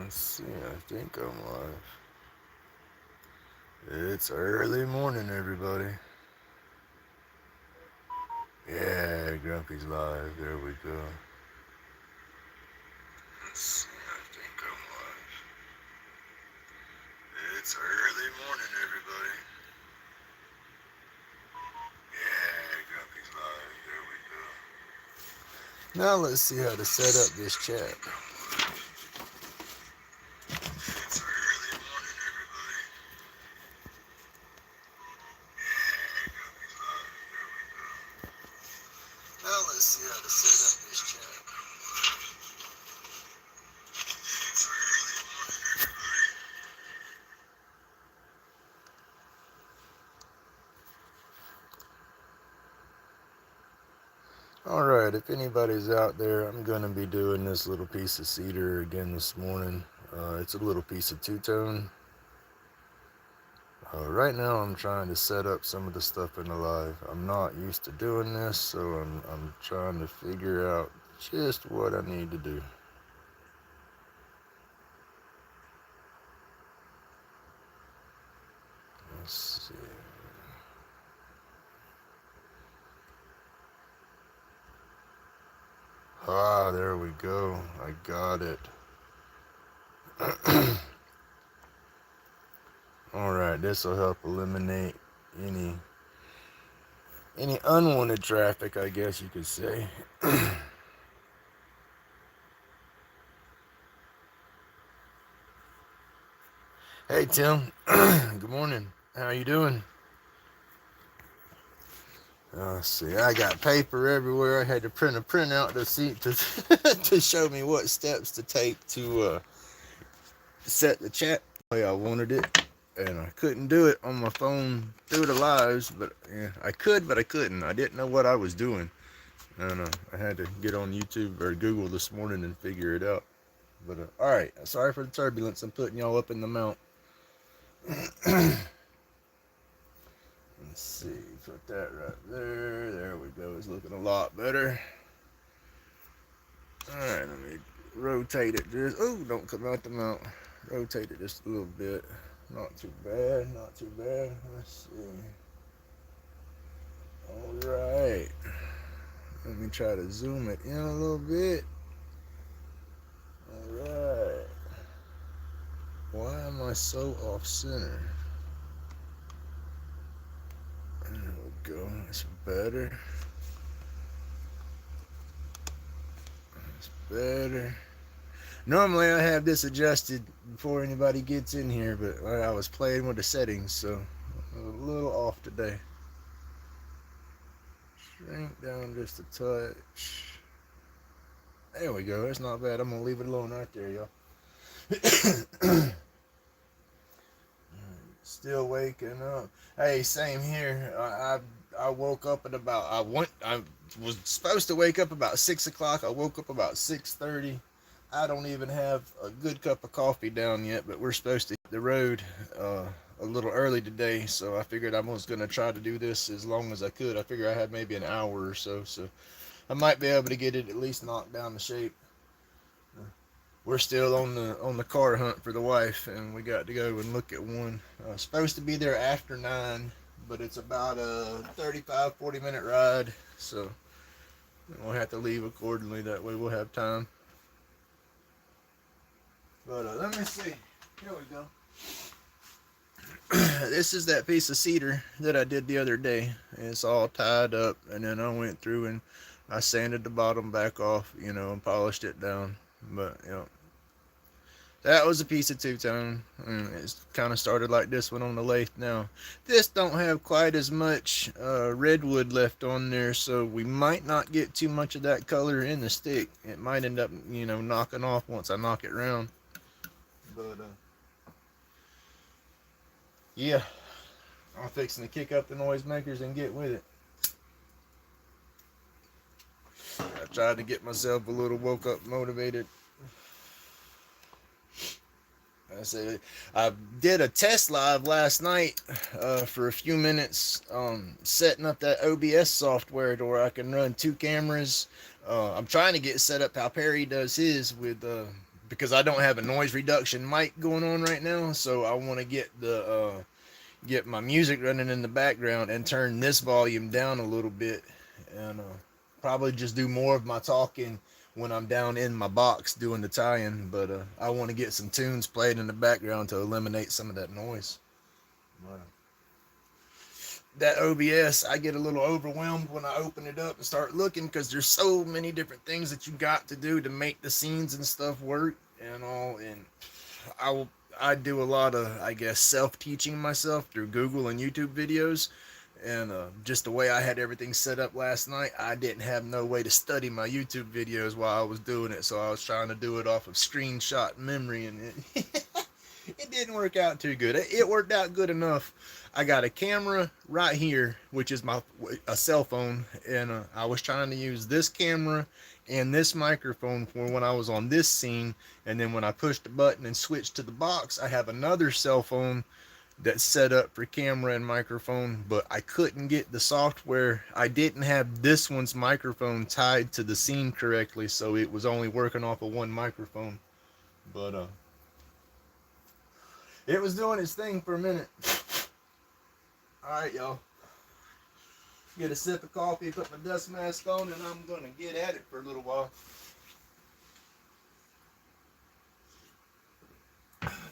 Let's see, I think I'm live. It's early morning, everybody. Yeah, Grumpy's live. There we go. Let's see, I think I'm live. It's early morning, everybody. Yeah, Grumpy's live. There we go. Now let's see how to set up this chat. It's early morning, everybody. Yeah, Grumpy's live. There we go. Now let's see how to set up this chat. It's early morning, everybody. Alright, if anybody's out there, I'm going to be doing this little piece of cedar again this morning. It's a little piece of two-tone. Right now I'm trying to set up some of the stuff in the live. I'm not used to doing this, so I'm trying to figure out just what I need to do. Let's see. Ah, there we go. I got it. Alright, this will help eliminate any unwanted traffic, I guess you could say. Hey Tim, good morning. How you doing? Let's see, I got paper everywhere. I had to print a printout to see to show me what steps to take to set the chat the way I wanted it, and I couldn't do it on my phone through the lives. But yeah, I could, but I couldn't. I didn't know what I was doing. I don't know. I had to get on YouTube or Google this morning and figure it out. But all right, sorry for the turbulence. I'm putting y'all up in the mount. Let's see, put that right there. There we go. It's looking a lot better. Alright, let me rotate it just. Oh, don't come out the mount. Rotate it just a little bit. Not too bad, not too bad. Let's see. Alright. Let me try to zoom it in a little bit. Alright. Why am I so off center? There we go. That's better. That's better. Normally I have this adjusted before anybody gets in here, but I was playing with the settings, so I'm a little off today. Shrink down just a touch. There we go. That's not bad. I'm going to leave it alone right there, y'all. Still waking up. Hey, same here. I woke up at about I was supposed to wake up about 6 o'clock. I woke up about 6:30. I don't even have a good cup of coffee down yet, but we're supposed to hit the road a little early today, so I figured I was going to try to do this as long as I could. I figured I had maybe an hour or so I might be able to get it at least knocked down to shape. We're still on the car hunt for the wife, and we got to go and look at one. Supposed to be there after 9, but it's about a 35-40 minute ride, so we'll have to leave accordingly. That way we'll have time. But let me see. Here we go. This is that piece of cedar that I did the other day. It's all tied up, and then I went through and I sanded the bottom back off, and polished it down. But that was a piece of two-tone, and it's kind of started like this one on the lathe now. This don't have quite as much redwood left on there, so we might not get too much of that color in the stick. It might end up, knocking off once I knock it round. But yeah, I'm fixing to kick up the noisemakers and get with it. I tried to get myself a little woke up motivated. I did a test live last night for a few minutes, setting up that OBS software to where I can run 2 cameras. I'm trying to get set up how Perry does his with because I don't have a noise reduction mic going on right now, so I want to get my music running in the background and turn this volume down a little bit, and probably just do more of my talking when I'm down in my box doing the tie-in. But I want to get some tunes played in the background to eliminate some of that noise. But, that OBS, I get a little overwhelmed when I open it up and start looking, because there's so many different things that you got to do to make the scenes and stuff work and all. And I do a lot of, I guess, self-teaching myself through Google and YouTube videos. And just the way I had everything set up last night, I didn't have no way to study my YouTube videos while I was doing it. So I was trying to do it off of screenshot memory, and it didn't work out too good. It worked out good enough. I got a camera right here, which is a cell phone, and I was trying to use this camera and this microphone for when I was on this scene. And then when I pushed the button and switched to the box, I have another cell phone that's set up for camera and microphone, but I couldn't get the software. I didn't have this one's microphone tied to the scene correctly, so it was only working off of one microphone. But it was doing its thing for a minute. Alright, y'all. Get a sip of coffee, put my dust mask on, and I'm going to get at it for a little while.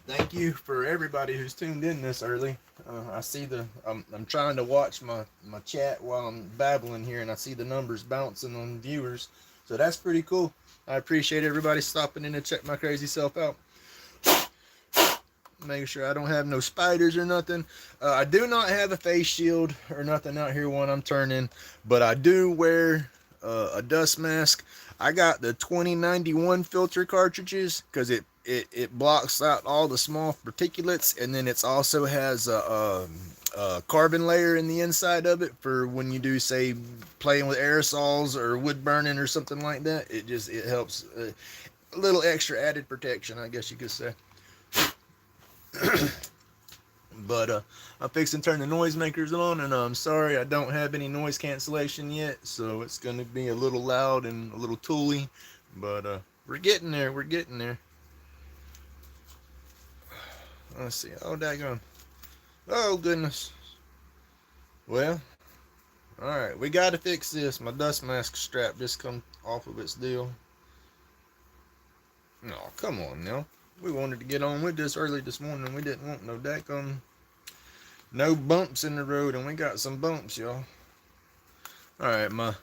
Thank you for everybody who's tuned in this early. I see I'm trying to watch my chat while I'm babbling here, and I see the numbers bouncing on viewers. So that's pretty cool. I appreciate everybody stopping in to check my crazy self out. Making sure I don't have no spiders or nothing. I do not have a face shield or nothing out here when I'm turning, but I do wear a dust mask. I got the 2091 filter cartridges because it blocks out all the small particulates, and then it also has a carbon layer in the inside of it for when you do, say, playing with aerosols or wood burning or something like that. It helps a little extra added protection, I guess you could say. But I'm fixing to turn the noisemakers on, and I'm sorry I don't have any noise cancellation yet, so it's going to be a little loud and a little tooly, but we're getting there. Let's see. Oh, daggone. Oh, goodness. Well, alright, we got to fix this. My dust mask strap just come off of its deal. No, come on now. We wanted to get on with this early this morning. We didn't want no daggone, no bumps in the road, and we got some bumps, y'all. Alright, my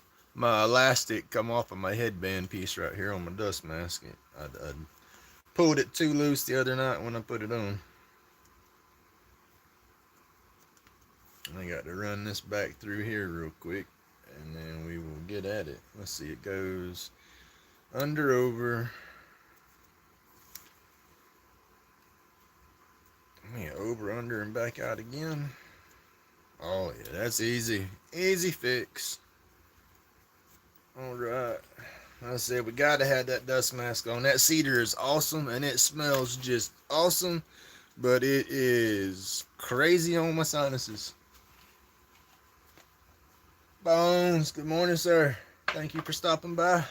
elastic come off of my headband piece right here on my dust mask. I pulled it too loose the other night when I put it on. I got to run this back through here real quick, and then we will get at it. Let's see, it goes under, over. Yeah, over, under, and back out again. Oh yeah, that's easy. Easy fix. Alright. Like I said, we gotta have that dust mask on. That cedar is awesome, and it smells just awesome, but it is crazy on my sinuses. Bones, good morning, sir. Thank you for stopping by.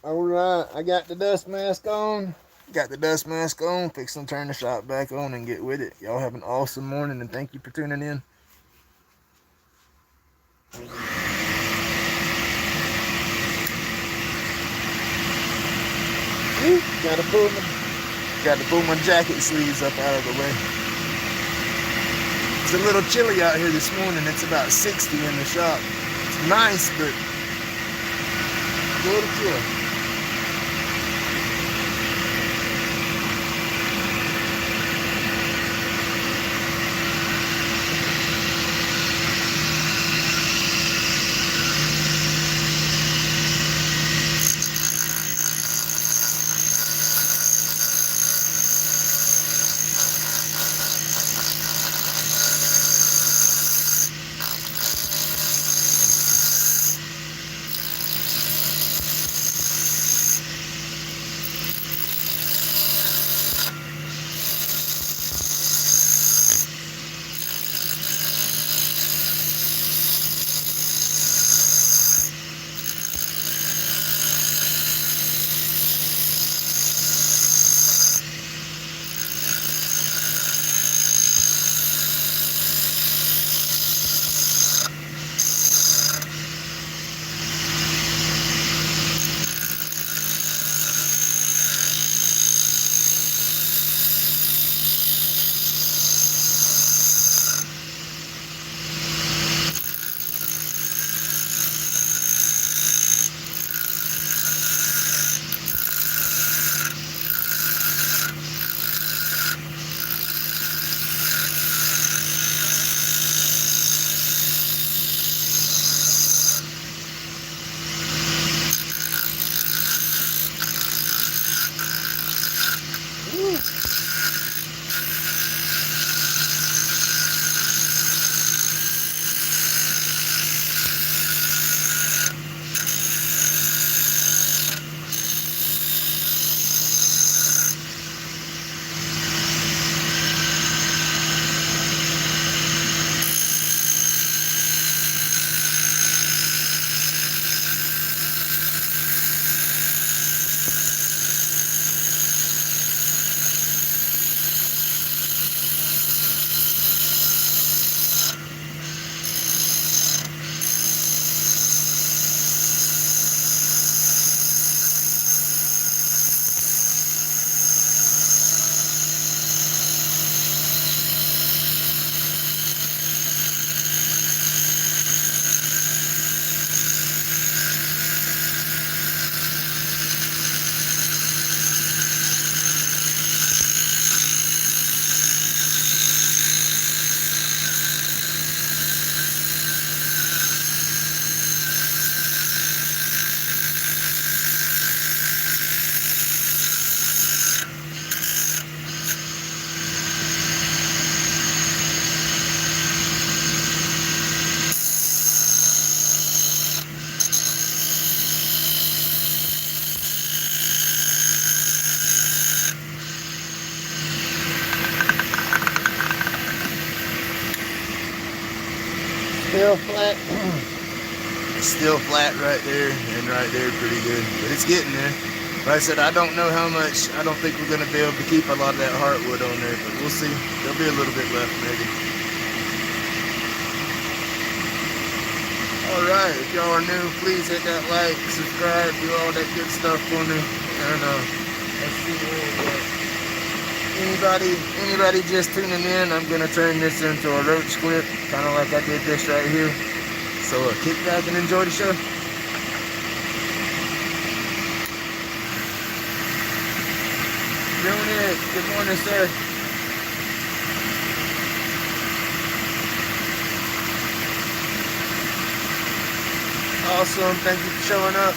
Alright, I got the dust mask on. Fixing to turn the shop back on and get with it. Y'all have an awesome morning, and thank you for tuning in. Got to pull my jacket sleeves up out of the way. It's a little chilly out here this morning. It's about 60 in the shop. It's nice, but a little chilly. still flat. It's still flat right there and right there pretty good, but it's getting there. Like I said, I don't know how much. I don't think we're going to be able to keep a lot of that heartwood on there, but we'll see. There'll be a little bit left maybe. Alright, if y'all are new, please hit that like, subscribe, do all that good stuff for me. And let's see anybody just tuning in, I'm going to turn this into a roach clip, kind of like I did this right here. So kick back and enjoy the show. Doing it. Good morning, sir. Awesome. Thank you for showing up.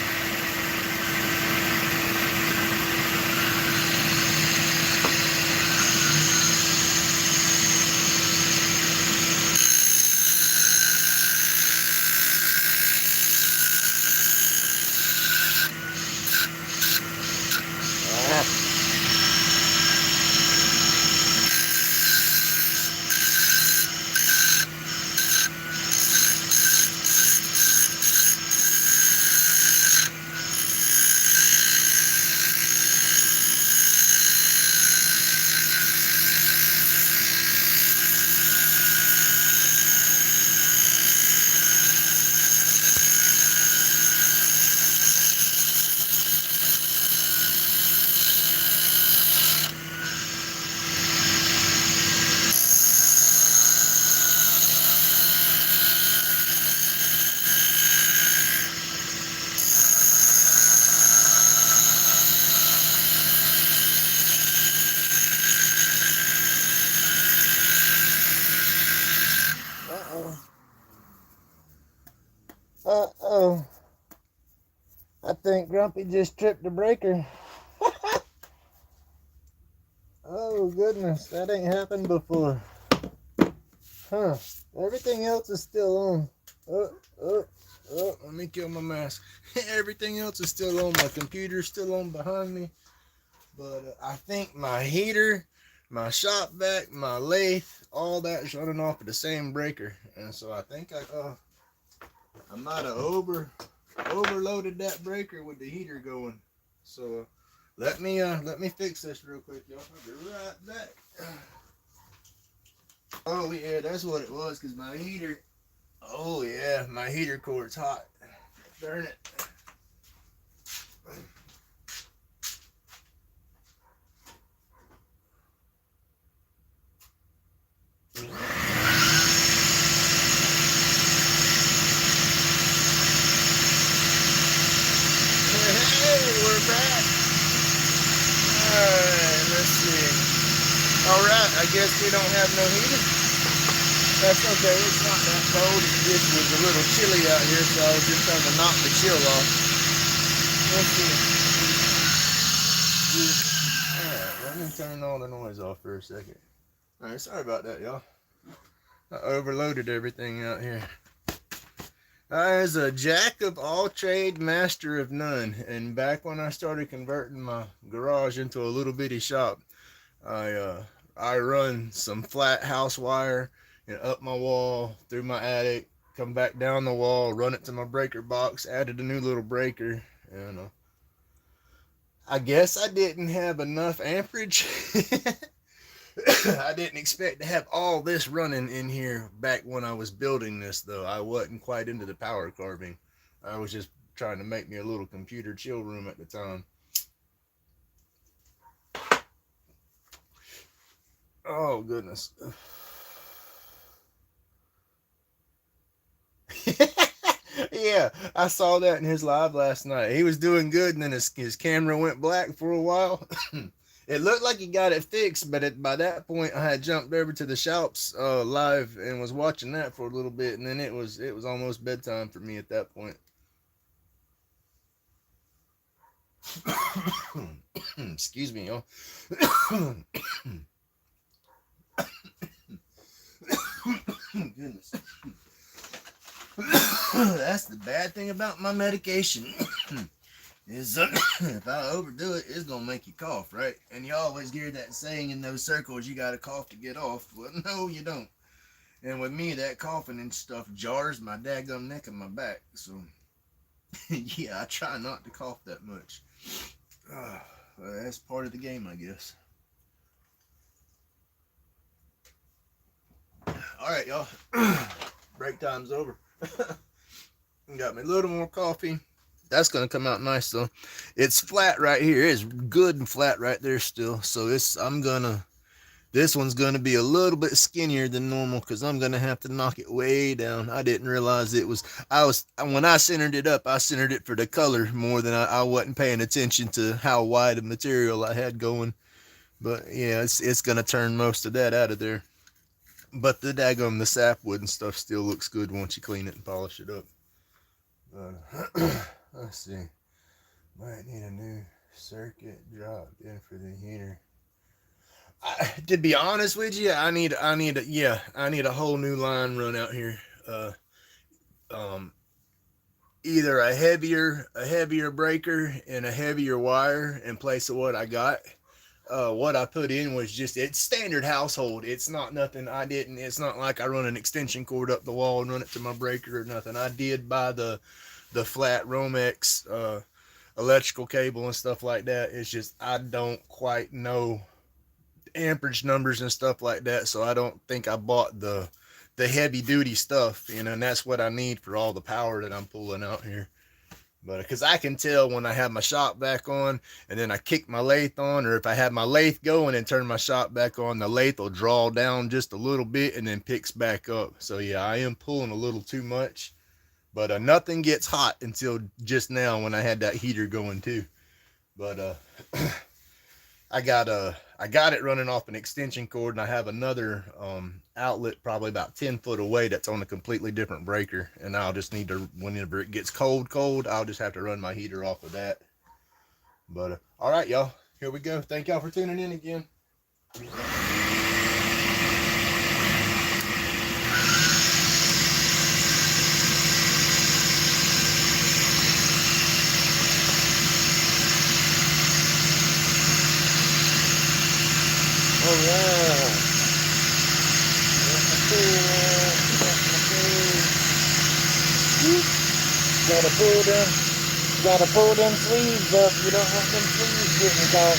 Uh-oh. I think Grumpy just tripped the breaker. Oh, goodness. That ain't happened before. Huh. Everything else is still on. Let me kill my mask. Everything else is still on. My computer's still on behind me. But I think my heater, my shop vac, my lathe, all that is running off of the same breaker. And so I think I might have overloaded that breaker with the heater going. So let me fix this real quick, y'all. I'll be right back. Oh yeah, that's what it was, cause my heater. Oh yeah, my heater cord's hot. Burn it. We're back. Alright, let's see. Alright, I guess we don't have no heater. That's okay, it's not that cold. It just was a little chilly out here, so I was just trying to knock the chill off. Let's see. Alright, let me turn all the noise off for a second. Alright, sorry about that, y'all. I overloaded everything out here. I was a jack of all trade, master of none. And back when I started converting my garage into a little bitty shop, I run some flat house wire and up my wall, through my attic, come back down the wall, run it to my breaker box, added a new little breaker. And I guess I didn't have enough amperage. I didn't expect to have all this running in here back when I was building this, though. I wasn't quite into the power carving. I was just trying to make me a little computer chill room at the time. Oh, goodness. Yeah, I saw that in his live last night. He was doing good, and then his camera went black for a while. It looked like he got it fixed, but by that point, I had jumped over to the shops live and was watching that for a little bit, and then it was almost bedtime for me at that point. Excuse me, y'all. Goodness. That's the bad thing about my medication. Is if I overdo it, it's gonna make you cough, right? And you always hear that saying in those circles, you gotta cough to get off. Well, no, you don't. And with me, that coughing and stuff jars my daggum neck and my back. So, yeah, I try not to cough that much. That's part of the game, I guess. All right, y'all. Break time's over. Got me a little more coffee. That's gonna come out nice though. It's flat right here. It's good and flat right there still. So this one's gonna be a little bit skinnier than normal because I'm gonna have to knock it way down. I didn't realize it was. When I centered it up, I centered it for the color more than I wasn't paying attention to how wide a material I had going. But yeah, it's gonna turn most of that out of there. But the sapwood and stuff still looks good once you clean it and polish it up. Let's see. Might need a new circuit dropped in for the heater. To be honest with you, I need a whole new line run out here. Either a heavier breaker and a heavier wire in place of what I got. What I put in was it's standard household. It's not nothing it's not like I run an extension cord up the wall and run it to my breaker or nothing. I did buy the flat Romex electrical cable and stuff like that. It's just I don't quite know amperage numbers and stuff like that, so I don't think I bought the heavy duty stuff, and that's what I need for all the power that I'm pulling out here. But because I can tell when I have my shop back on and then I kick my lathe on, or if I have my lathe going and turn my shop back on, the lathe will draw down just a little bit and then picks back up. So yeah, I am pulling a little too much, but nothing gets hot until just now when I had that heater going too. But I got it running off an extension cord, and I have another outlet probably about 10 foot away that's on a completely different breaker, and I'll just need to, whenever it gets cold, I'll just have to run my heater off of that. But all right, y'all, here we go. Thank y'all for tuning in again. Oh yeah. Gotta pull them sleeves up. You don't want them sleeves getting caught.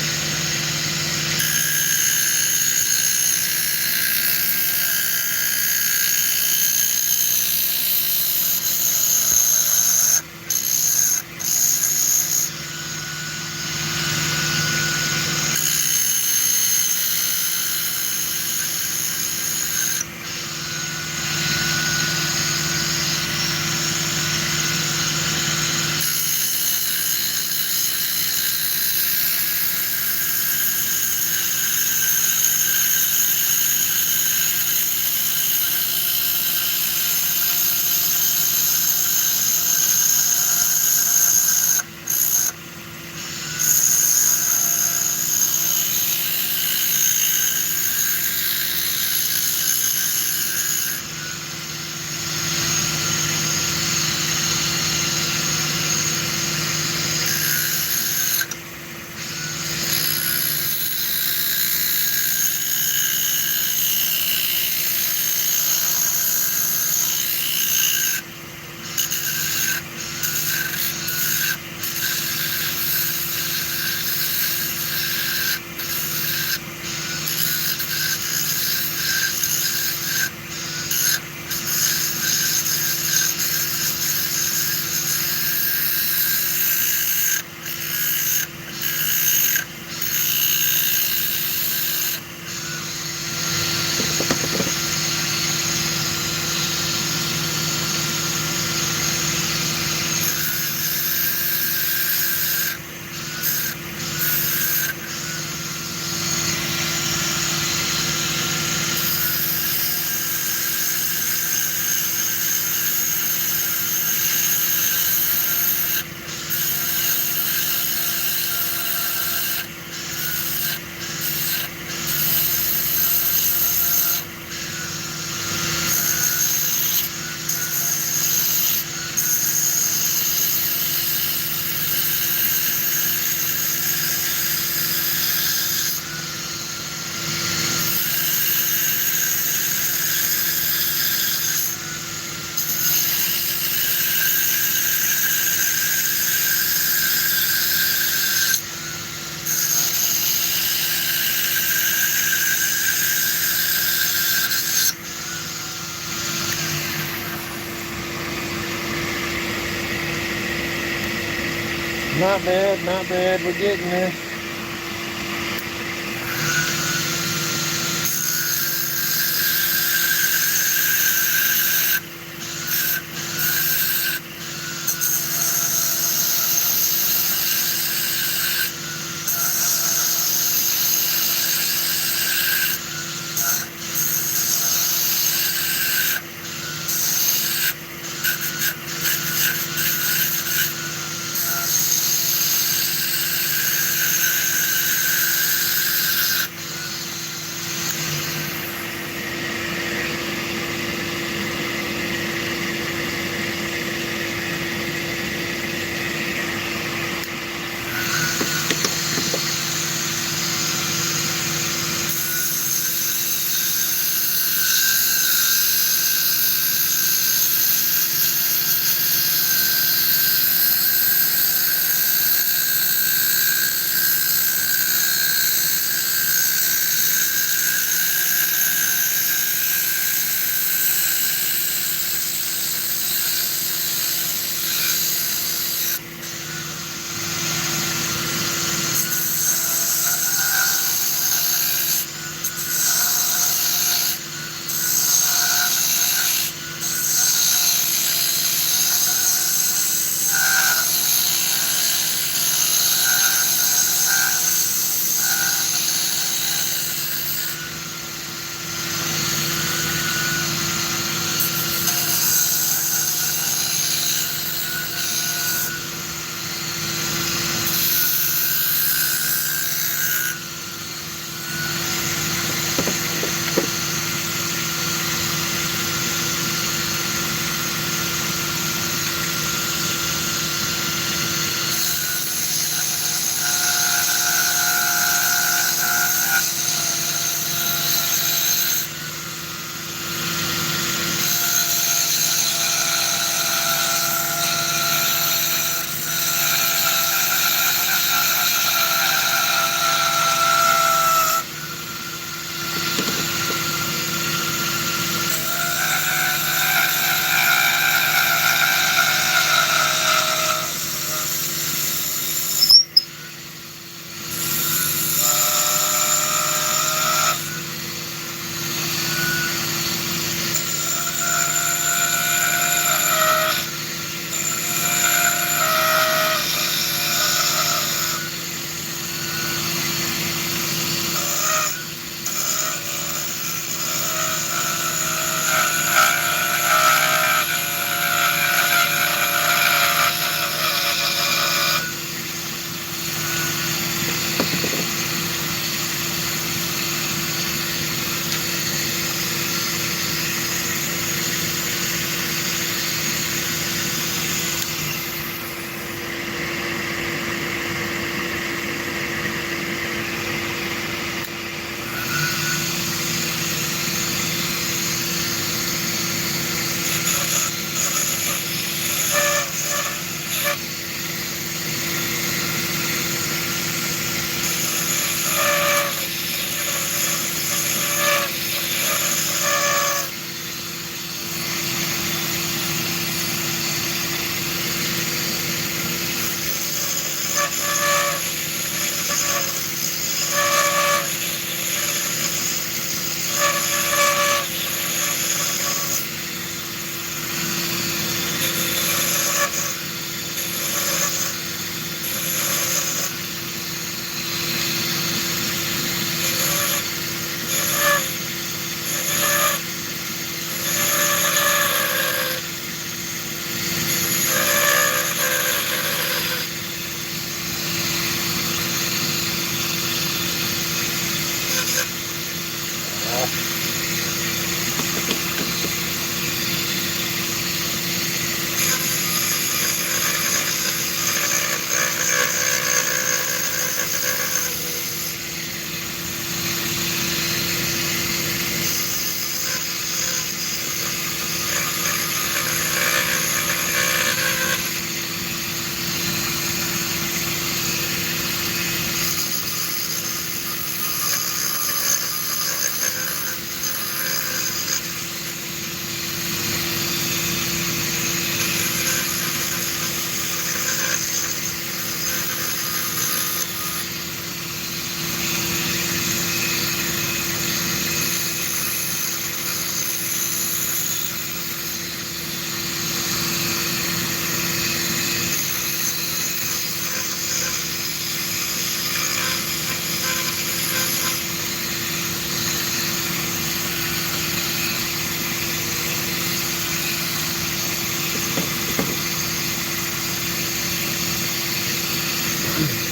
Not bad, not bad. We're getting there.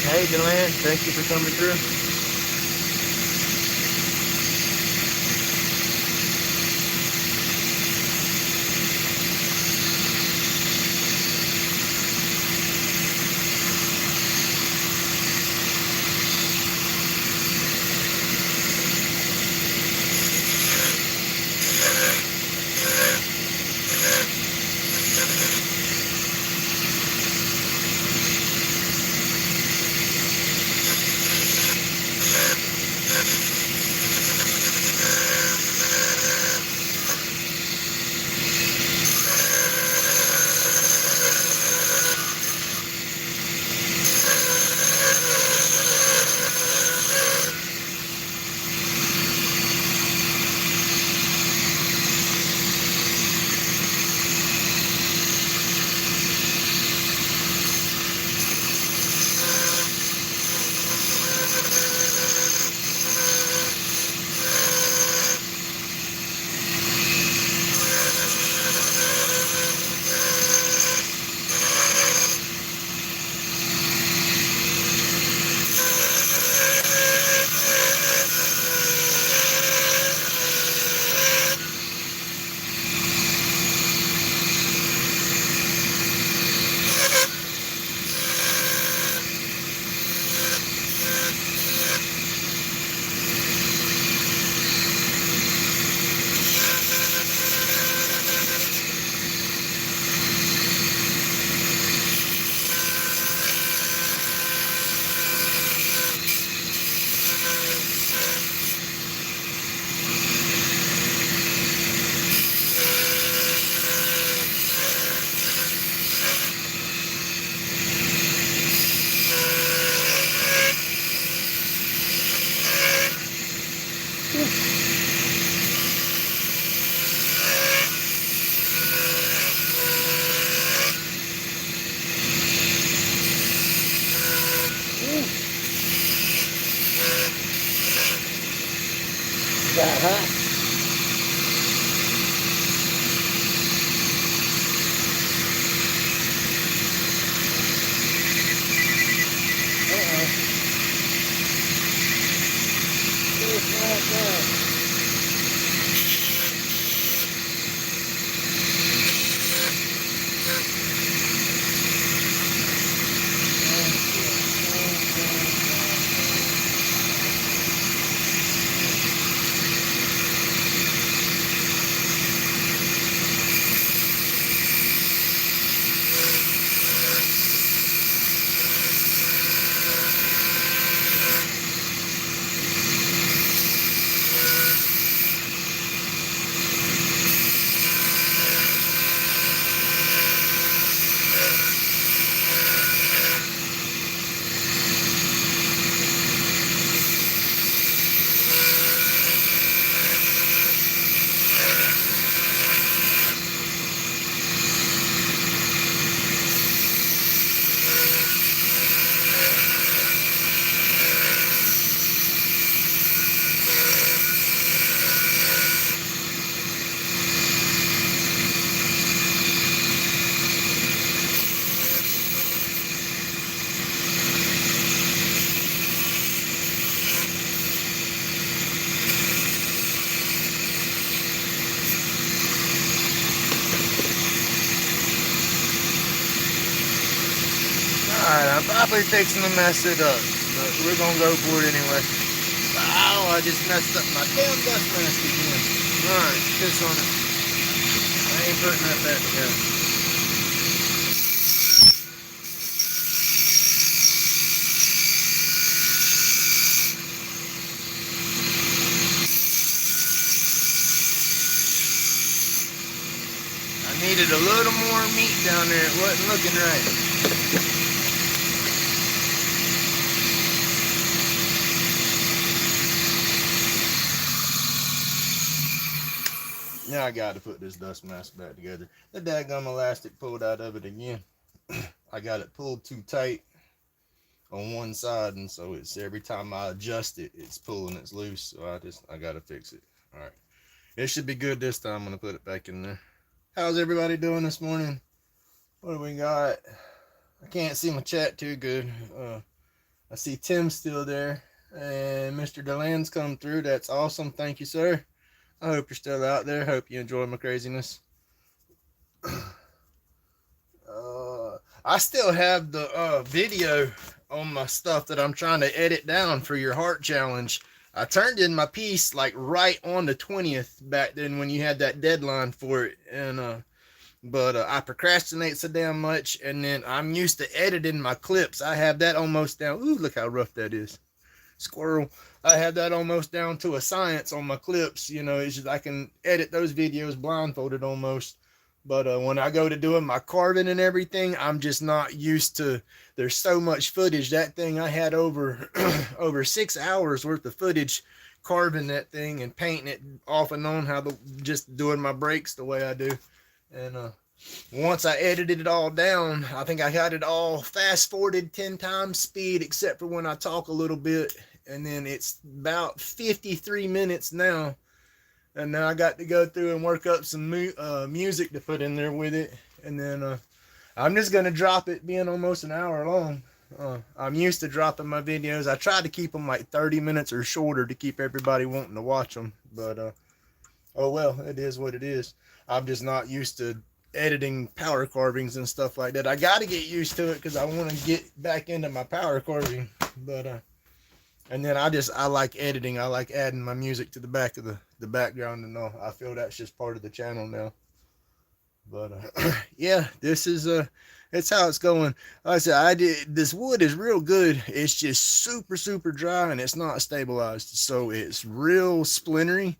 Hey, Deland, thank you for coming through. That hot? It's not that. Alright, I'm probably fixing to mess it up, but we're gonna go for it anyway. Oh, I just messed up my damn dust mask again. Alright, piss on it. I ain't putting that back together. I needed a little more meat down there. It wasn't looking right. Now I got to put this dust mask back together. The daggum elastic pulled out of it again. I got it pulled too tight on one side, and so it's every time I adjust it, it's pulling, it's loose. So I got to fix it. All right, it should be good this time. I'm gonna put it back in there. How's everybody doing this morning? What do we got? I can't see my chat too good. I see Tim's still there. And Mr. Deland's come through. That's awesome. Thank you, sir. I hope you're still out there. Hope you enjoy my craziness. I still have the video on my stuff that I'm trying to edit down for your heart challenge. I turned in my piece like right on the 20th back then when you had that deadline for it, and but I procrastinate so damn much, and then I'm used to editing my clips. I have that almost down. Ooh, look how rough that is. Squirrel. I have that almost down to a science on my clips. You know, it's just I can edit those videos blindfolded almost. But when I go to doing my carving and everything, I'm just not used to. There's so much footage. That thing I had over over 6 hours worth of footage carving that thing and painting it off and on. Just doing my breaks the way I do. And once I edited it all down, I think I got it all fast forwarded 10 times speed, except for when I talk a little bit. And then it's about 53 minutes now. And now I got to go through and work up some music to put in there with it. And then I'm just going to drop it being almost an hour long. I'm used to dropping my videos. I try to keep them like 30 minutes or shorter to keep everybody wanting to watch them. But, oh well, it is what it is. I'm just not used to editing power carvings and stuff like that. I got to get used to it because I want to get back into my power carving. But, and then I like editing. I like adding my music to the back of the background and all. I feel that's just part of the channel now. But yeah, this is it's how it's going. Like I said, this wood is real good. It's just super dry and it's not stabilized, so it's real splintery.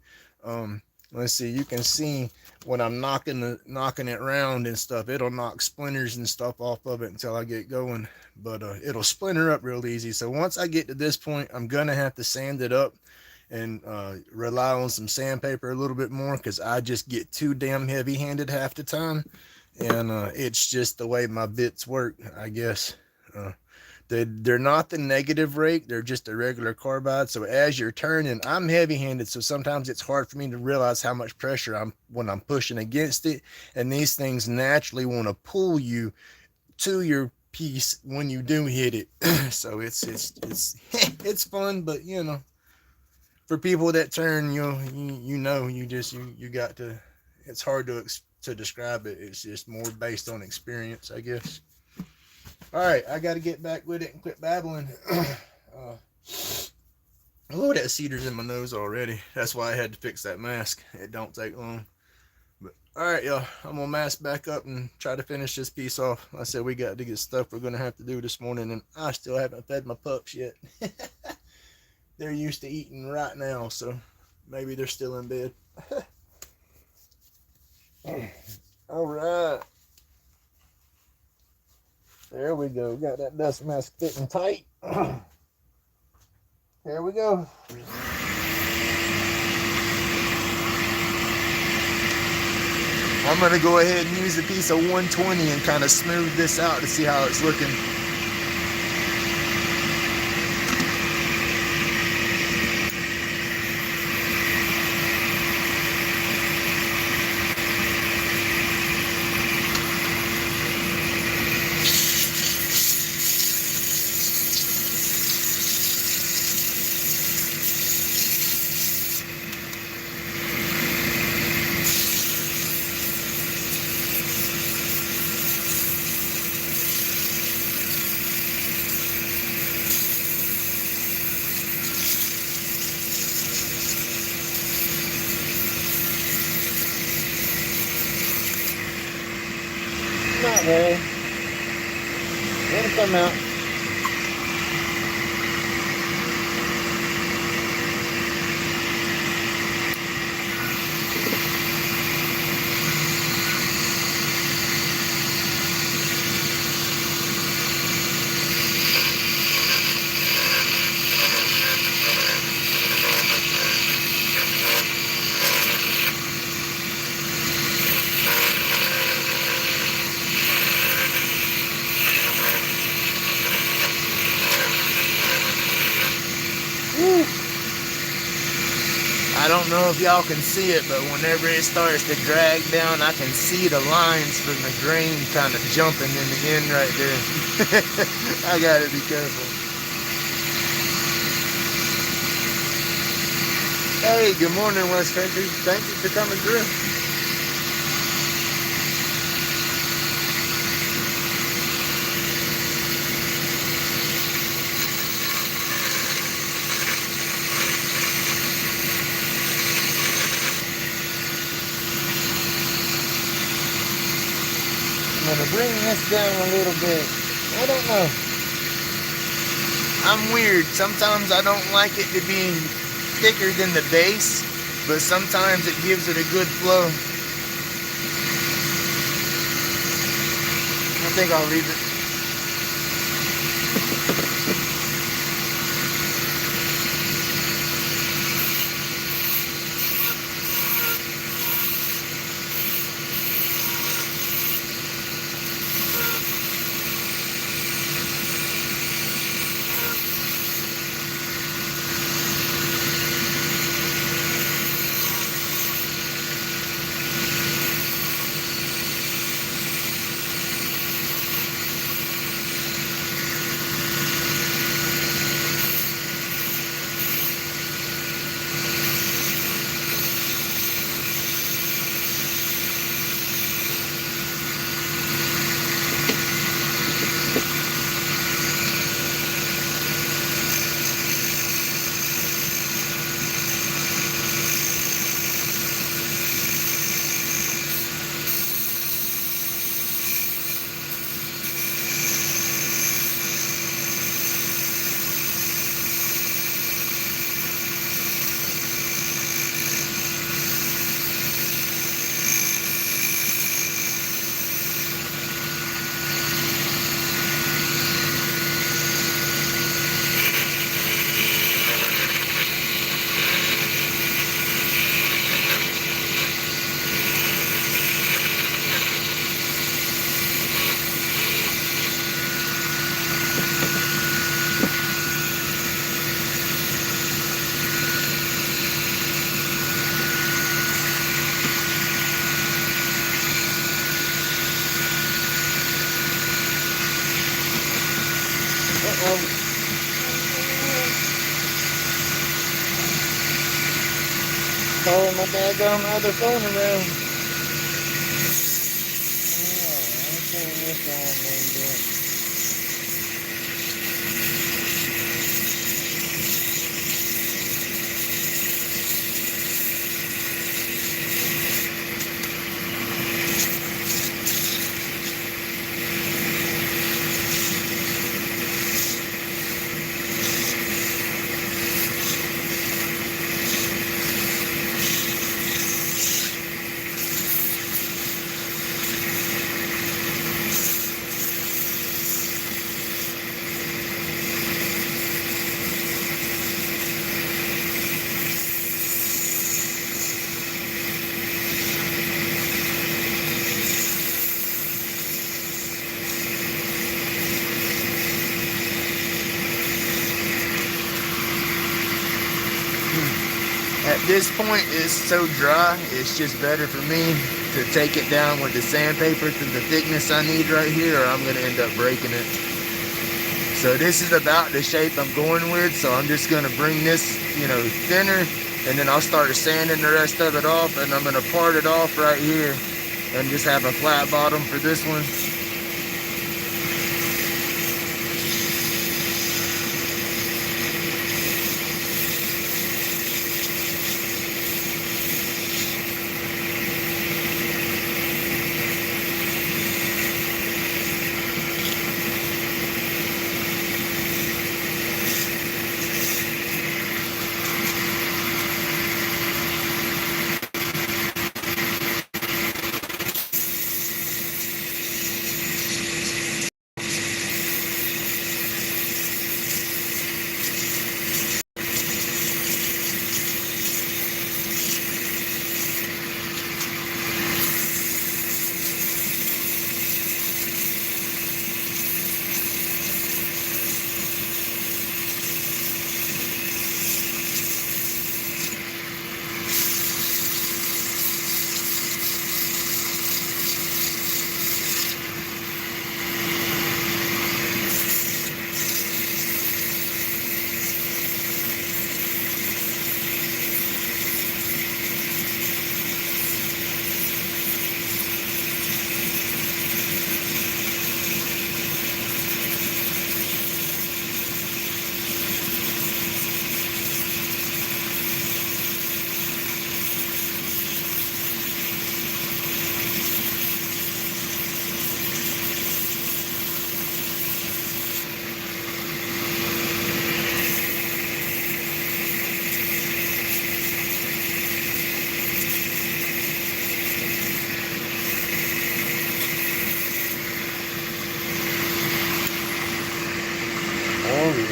Let's see, you can see when I'm knocking it around and stuff, it'll knock splinters and stuff off of it until I get going. But it'll splinter up real easy. So once I get to this point, I'm gonna have to sand it up and rely on some sandpaper a little bit more, because I just get too damn heavy-handed half the time, and it's just the way my bits work, I guess. They're not the negative rake, they're just a regular carbide. So as you're turning, I'm heavy-handed, so sometimes it's hard for me to realize how much pressure when I'm pushing against it, and these things naturally want to pull you to your piece when you do hit it. So it's it's fun, but you know, for people that turn, you got to. It's hard to describe it. It's just more based on experience, I guess. All right, I got to get back with it and quit babbling. Oh, that cedar's in my nose already. That's why I had to fix that mask. It don't take long. But all right, y'all, I'm gonna mask back up and try to finish this piece off. I said we got to get stuff we're gonna have to do this morning, and I still haven't fed my pups yet. They're used to eating right now, so maybe they're still in bed. All right. There we go. Got that dust mask fitting tight. Here we go. I'm going to go ahead and use a piece of 120 and kind of smooth this out to see how it's looking. Not really. It'll come out. I don't know if y'all can see it, but whenever it starts to drag down, I can see the lines from the grain kind of jumping in the end right there. I gotta be careful. Hey, good morning, West Country. Thank you for coming through. I'm gonna bring this down a little bit. I don't know. I'm weird. Sometimes I don't like it to be thicker than the base, but sometimes it gives it a good flow. I think I'll leave it. Throwing my daggone other phone around. I'll turn this on a little bit. At this point, it's so dry, it's just better for me to take it down with the sandpaper to the thickness I need right here, or I'm going to end up breaking it. So this is about the shape I'm going with, so I'm just going to bring this, thinner, and then I'll start sanding the rest of it off, and I'm going to part it off right here and just have a flat bottom for this one. Oh yeah.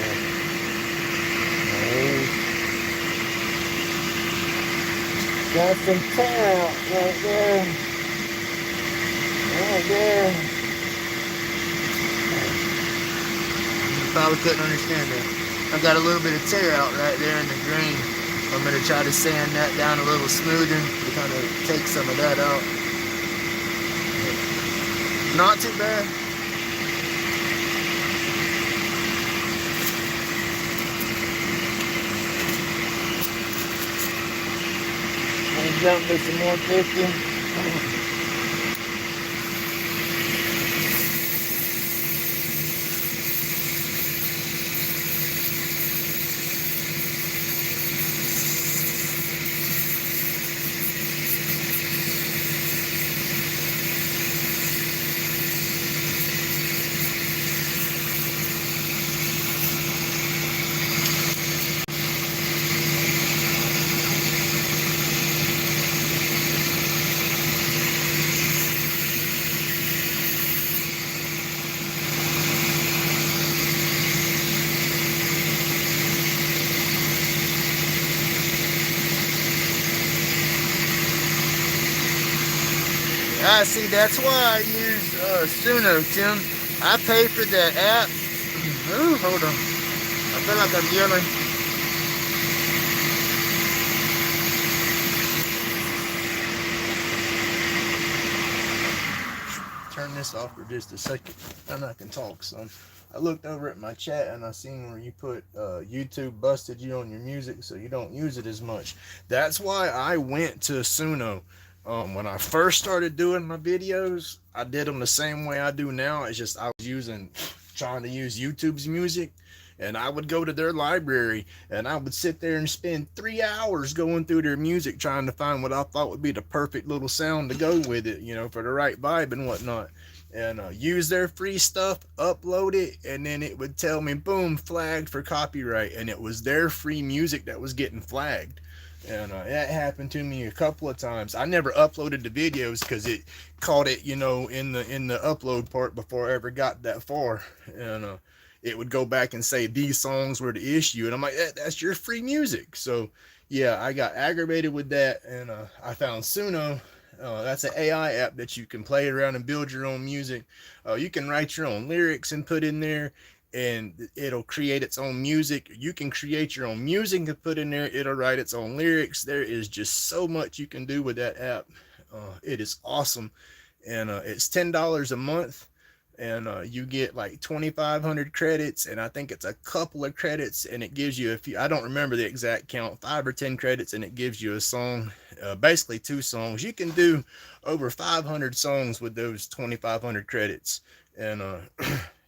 Nice. Got some tear out right there. Right there. You probably couldn't understand that. I got a little bit of tear out right there in the grain. I'm going to try to sand that down a little smoother to kind of take some of that out. Not too bad. Gonna jump to some more 50. I see, that's why I use Suno, Tim. I pay for that app. Ooh, hold on. I feel like I'm yelling. Turn this off for just a second, and I can talk, son. I looked over at my chat and I seen where you put YouTube busted you on your music, so you don't use it as much. That's why I went to Suno. When I first started doing my videos, I did them the same way I do now. It's just I was trying to use YouTube's music, and I would go to their library and I would sit there and spend 3 hours going through their music trying to find what I thought would be the perfect little sound to go with it, for the right vibe and whatnot. And use their free stuff, upload it, and then it would tell me, boom, flagged for copyright. And it was their free music that was getting flagged. And that happened to me a couple of times. I never uploaded the videos because it caught it, in the upload part before I ever got that far. And it would go back and say these songs were the issue, and I'm like, that's your free music. So yeah, I got aggravated with that, and I found Suno. That's an AI app that you can play around and build your own music. You can write your own lyrics and put in there, and it'll create its own music. You can create your own music and put in there. It'll write its own lyrics. There is just so much you can do with that app. It is awesome, and it's $10 a month, and you get like 2,500 credits, and I think it's a couple of credits, and it gives you a few. I don't remember the exact count, 5 or 10 credits, and it gives you a song. Basically 2 songs. You can do over 500 songs with those 2,500 credits, and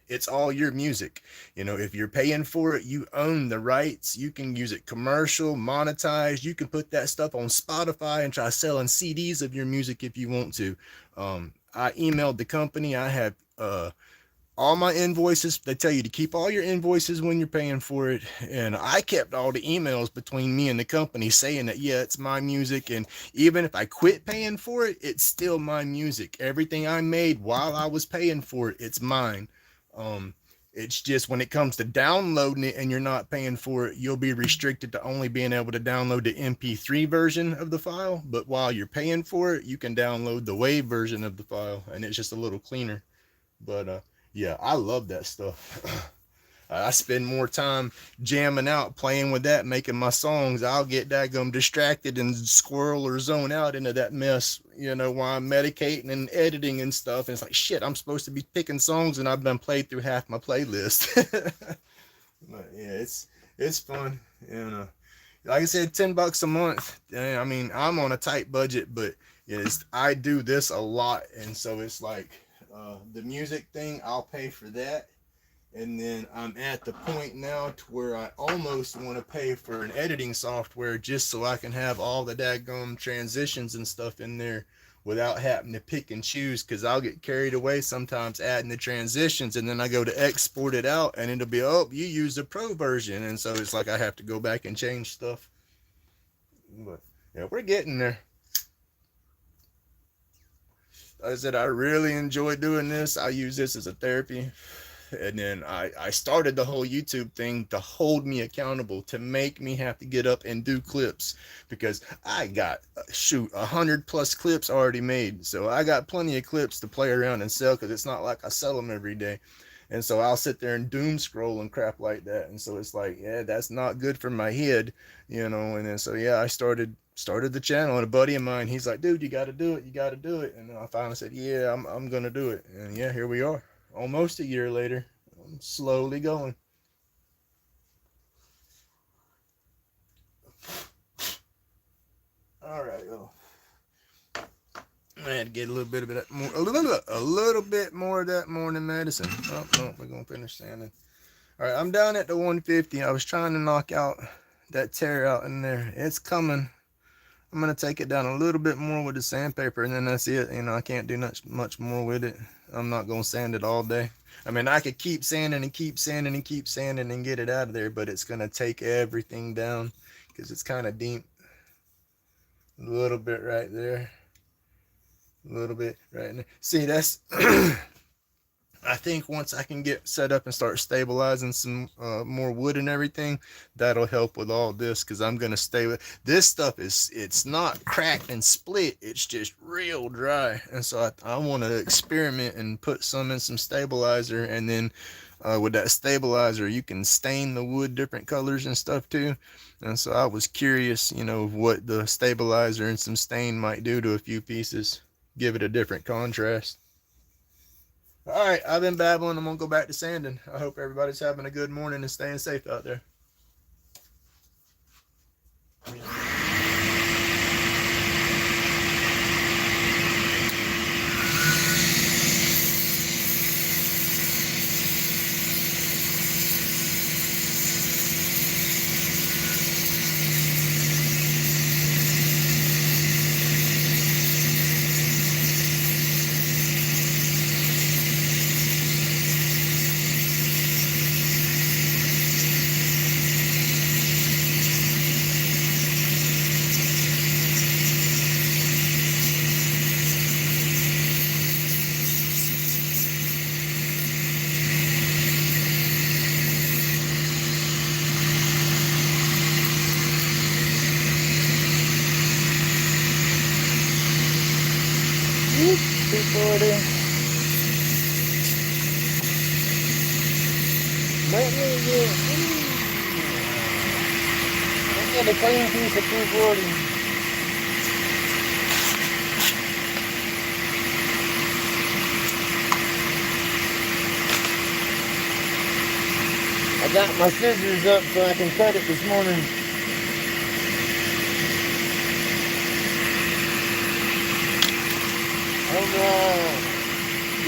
it's all your music. If you're paying for it, you own the rights. You can use it commercial, monetized. You can put that stuff on Spotify and try selling CDs of your music if you want to. I emailed the company. I have all my invoices. They tell you to keep all your invoices when you're paying for it, and I kept all the emails between me and the company saying that, yeah, it's my music, and even if I quit paying for it, it's still my music. Everything I made while I was paying for it, it's mine. It's just when it comes to downloading it and you're not paying for it, you'll be restricted to only being able to download the MP3 version of the file, but while you're paying for it, you can download the WAV version of the file, and it's just a little cleaner. But yeah, I love that stuff. I spend more time jamming out, playing with that, making my songs. I'll get daggum distracted and squirrel or zone out into that mess, while I'm medicating and editing and stuff. And it's like, shit, I'm supposed to be picking songs, and I've done played through half my playlist. But yeah, it's fun. And like I said, $10 a month. I mean, I'm on a tight budget, but I do this a lot, and so it's like the music thing, I'll pay for that. And then I'm at the point now to where I almost want to pay for an editing software just so I can have all the daggum transitions and stuff in there without having to pick and choose, because I'll get carried away sometimes adding the transitions, and then I go to export it out and it'll be, oh, you use the pro version, and so it's like I have to go back and change stuff. But yeah, we're getting there. Like I said, I really enjoy doing this. I use this as a therapy. And then I started the whole YouTube thing to hold me accountable, to make me have to get up and do clips, because I got, shoot, 100+ clips already made. So I got plenty of clips to play around and sell, because it's not like I sell them every day. And so I'll sit there and doom scroll and crap like that. And so it's like, yeah, that's not good for my head, you know. And then so yeah, I started the channel, and a buddy of mine, he's like, dude, you got to do it, you got to do it. And then I finally said, yeah, I'm gonna do it. And yeah, here we are, almost a year later. I'm slowly going. All right, well, I had to get a little bit of that more, a little bit more of that morning medicine. Oh no, we're gonna finish sanding. All right, I'm down at the 150. I was trying to knock out that tear out in there. It's coming. I'm gonna take it down a little bit more with the sandpaper, and then that's it. You know, I can't do much more with it. I'm not gonna sand it all day. I mean, I could keep sanding and keep sanding and keep sanding and get it out of there, but it's gonna take everything down because it's kind of deep. A little bit right there. A little bit right there. See, that's I think once I can get set up and start stabilizing some more wood and everything, that'll help with all this, because I'm going to stay with this stuff. It's not cracked and split, it's just real dry. And so I want to experiment and put some in some stabilizer, and then with that stabilizer you can stain the wood different colors and stuff too. And so I was curious, you know, what the stabilizer and some stain might do to a few pieces, give it a different contrast. All right, I've been babbling. I'm going to go back to sanding. I hope everybody's having a good morning and staying safe out there. Let me get a clean piece of 240. I got my scissors up so I can cut it this morning. Alright.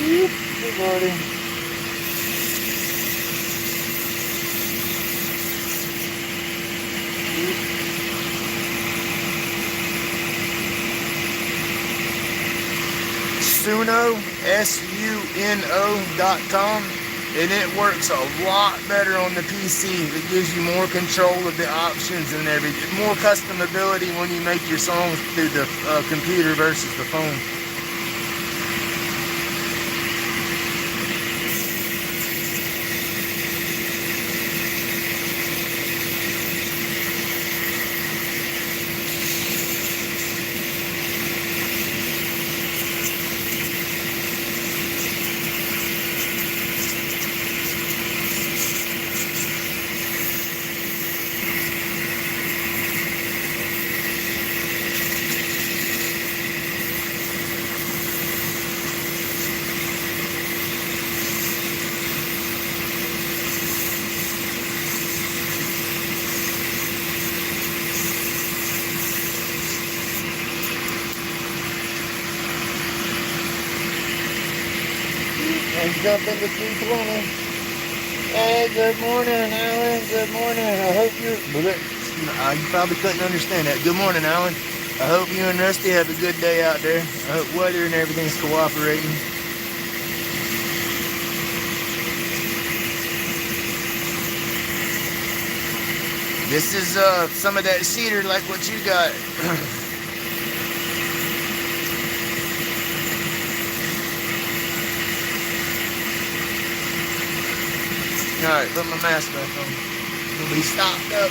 240. Suno, SUNO.com, and it works a lot better on the PC. It gives you more control of the options and everything, more customability when you make your songs through the computer versus the phone. Let's jump into 320. Hey, good morning, Alan. Good morning. I hope you probably couldn't understand that. Good morning, Alan. I hope you and Rusty have a good day out there. I hope weather and everything's cooperating. This is some of that cedar like what you got. Alright, put my mask back on. We'll be stopped up.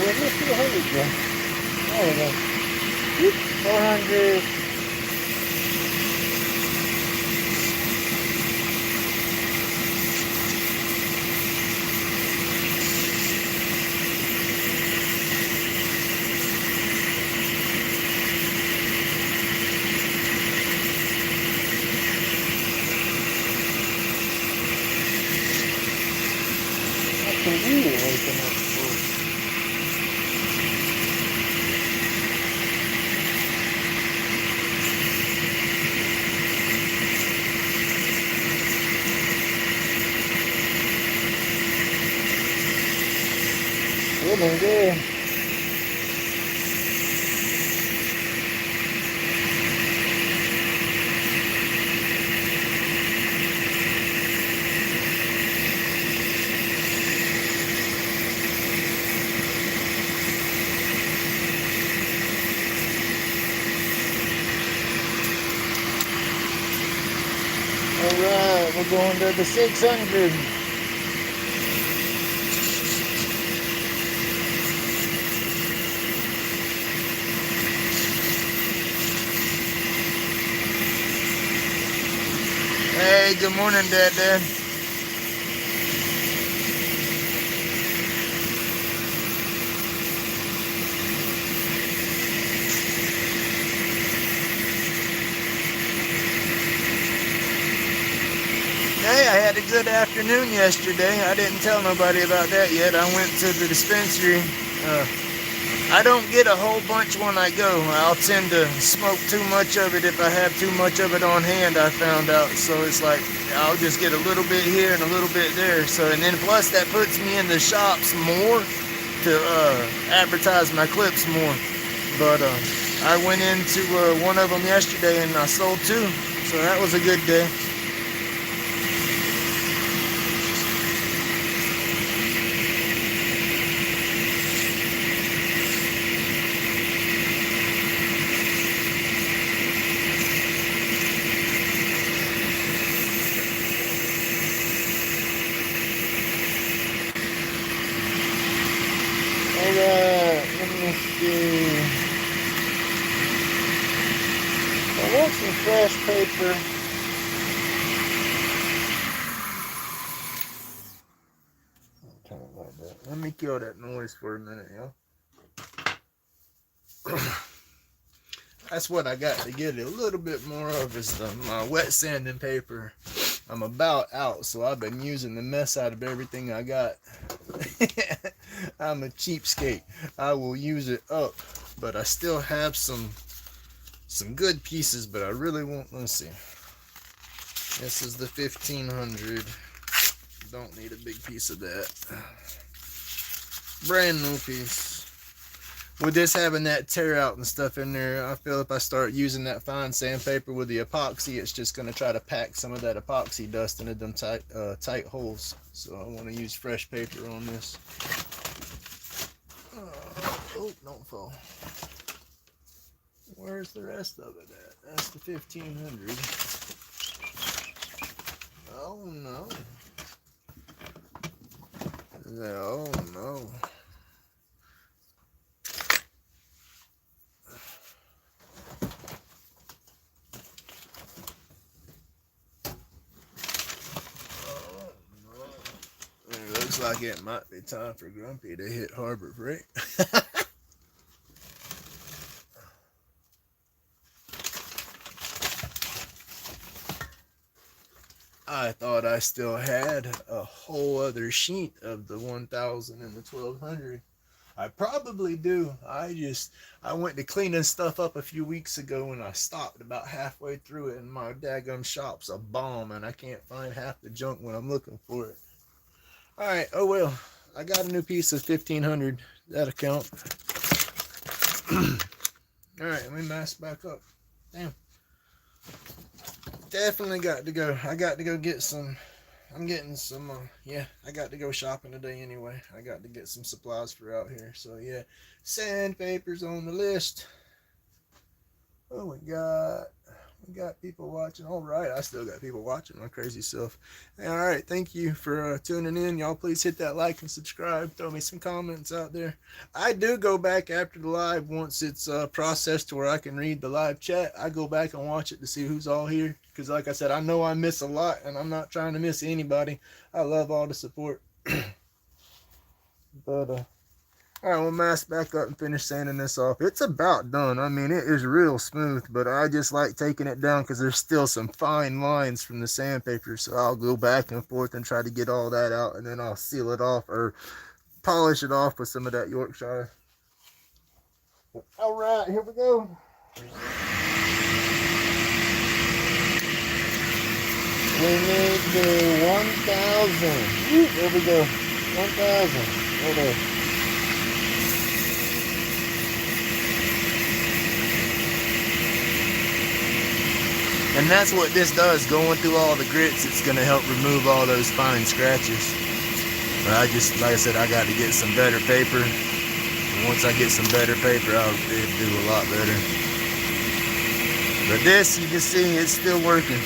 Let's do 100, bro. There we go. 400. That's a really waking up for. Feeling good. Alright, we're going to the 600. Hey, good morning, Dad. Hey, I had a good afternoon yesterday. I didn't tell nobody about that yet. I went to the dispensary. I don't get a whole bunch when I go. I'll tend to smoke too much of it if I have too much of it on hand, I found out. So it's like, I'll just get a little bit here and a little bit there. So, and then plus that puts me in the shops more to advertise my clips more. But I went into one of them yesterday and I sold 2. So that was a good day. Alright, let me see. I want some fresh paper. I'll turn it like that. Let me kill that noise for a minute, yo. That's what I got to get a little bit more of is my wet sanding paper. I'm about out, so I've been using the mess out of everything I got. I'm a cheapskate. I will use it up, but I still have some good pieces, but I really won't. Let's see. This is the 1500. Don't need a big piece of that. Brand new piece. With this having that tear out and stuff in there, I feel if I start using that fine sandpaper with the epoxy, it's just going to try to pack some of that epoxy dust into them tight holes. So I want to use fresh paper on this. Oh, don't fall. Where's the rest of it at? That's the 1500. Oh no. Oh no. Looks like it might be time for Grumpy to hit Harbor Freight. I thought I still had a whole other sheet of the 1000 and the 1200. I probably do. I went to cleaning stuff up a few weeks ago and I stopped about halfway through it and my daggum shop's a bomb and I can't find half the junk when I'm looking for it. Alright, oh well. I got a new piece of 1500. That'll count. Alright, let me mask back up. Damn. definitely got to go. I got to go get some. I'm getting some. Yeah, I got to go shopping today anyway. I got to get some supplies for out here. So yeah, sandpaper's on the list. Oh my God. We got people watching. All right, I still got people watching. My crazy self. Hey, all right, thank you for tuning in. Y'all, please hit that like and subscribe. Throw me some comments out there. I do go back after the live once it's processed to where I can read the live chat. I go back and watch it to see who's all here. Because, like I said, I know I miss a lot, and I'm not trying to miss anybody. I love all the support. But all right, we'll mask back up and finish sanding this off. It's about done. I mean, it is real smooth, but I just like taking it down because there's still some fine lines from the sandpaper. So I'll go back and forth and try to get all that out, and then I'll seal it off or polish it off with some of that Yorkshire. All right, here we go. We need the 1,000. There we go. 1,000. Right there. And that's what this does, going through all the grits. It's going to help remove all those fine scratches. But I just, like I said, I got to get some better paper. And once I get some better paper, I'll do a lot better. But this, you can see, it's still working.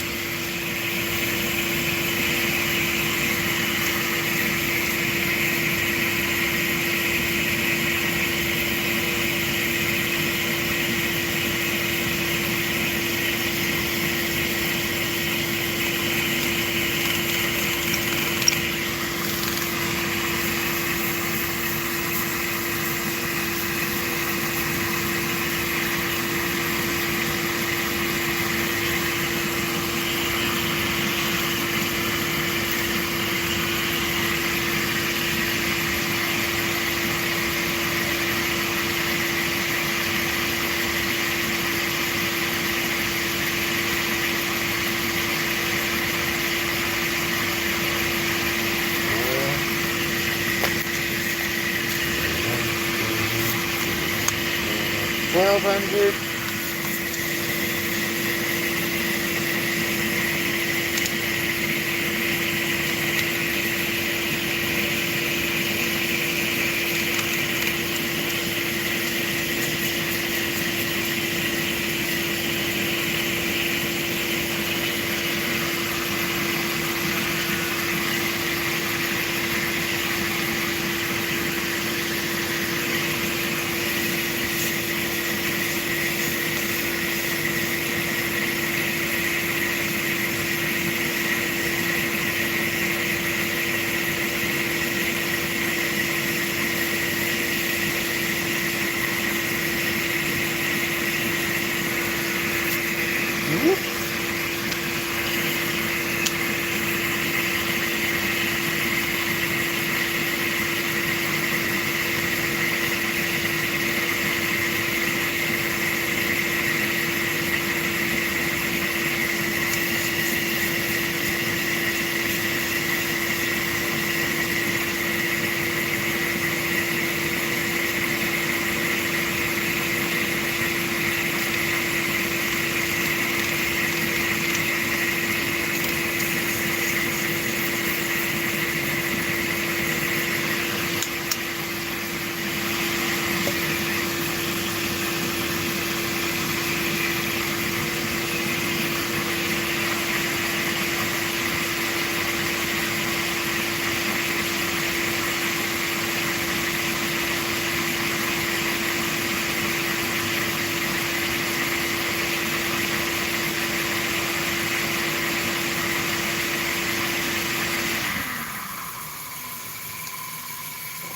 $1,200.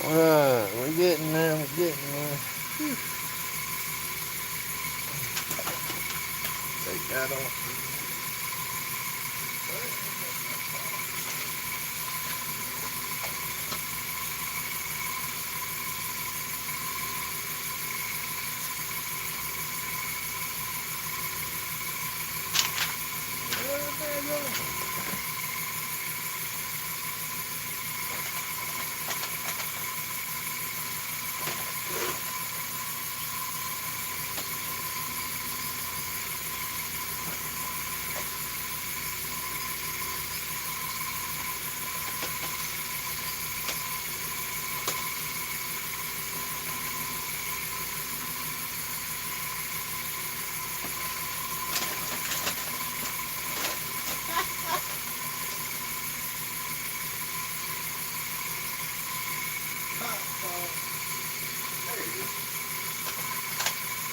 Alright, we're getting there, we're getting there. Whew. Take that off.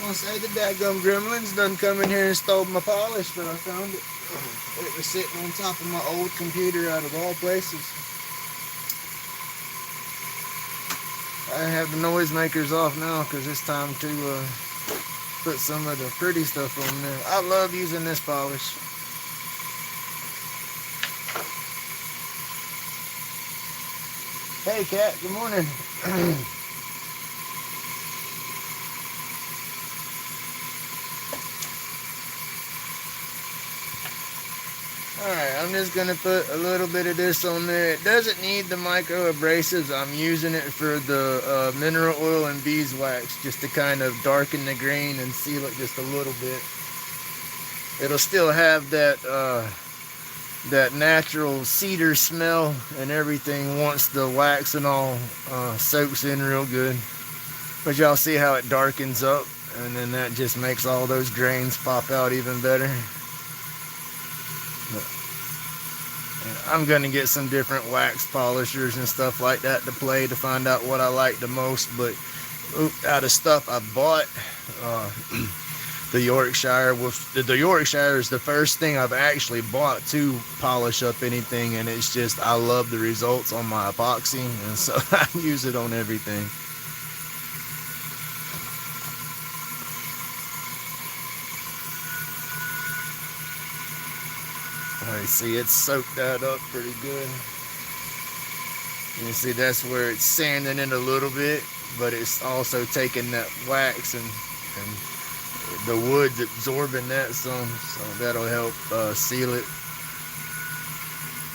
gonna say the dadgum gremlins done come in here and stole my polish, but I found it. It was sitting on top of my old computer out of all places. I have the noisemakers off now because it's time to put some of the pretty stuff on there. I love using this polish. Hey Cat, good morning. Alright, I'm just going to put a little bit of this on there. It doesn't need the micro abrasives. I'm using it for the mineral oil and beeswax just to kind of darken the grain and seal it just a little bit. It'll still have that natural cedar smell and everything once the wax and all soaks in real good. But y'all see how it darkens up, and then that just makes all those grains pop out even better. I'm going to get some different wax polishers and stuff like that to play to find out what I like the most. But out of stuff I bought, the Yorkshire is the first thing I've actually bought to polish up anything, and it's just, I love the results on my epoxy, and so I use it on everything. Alright, see, it's soaked that up pretty good. You see, that's where it's sanding it a little bit, but it's also taking that wax and the wood's absorbing that some, so that'll help seal it,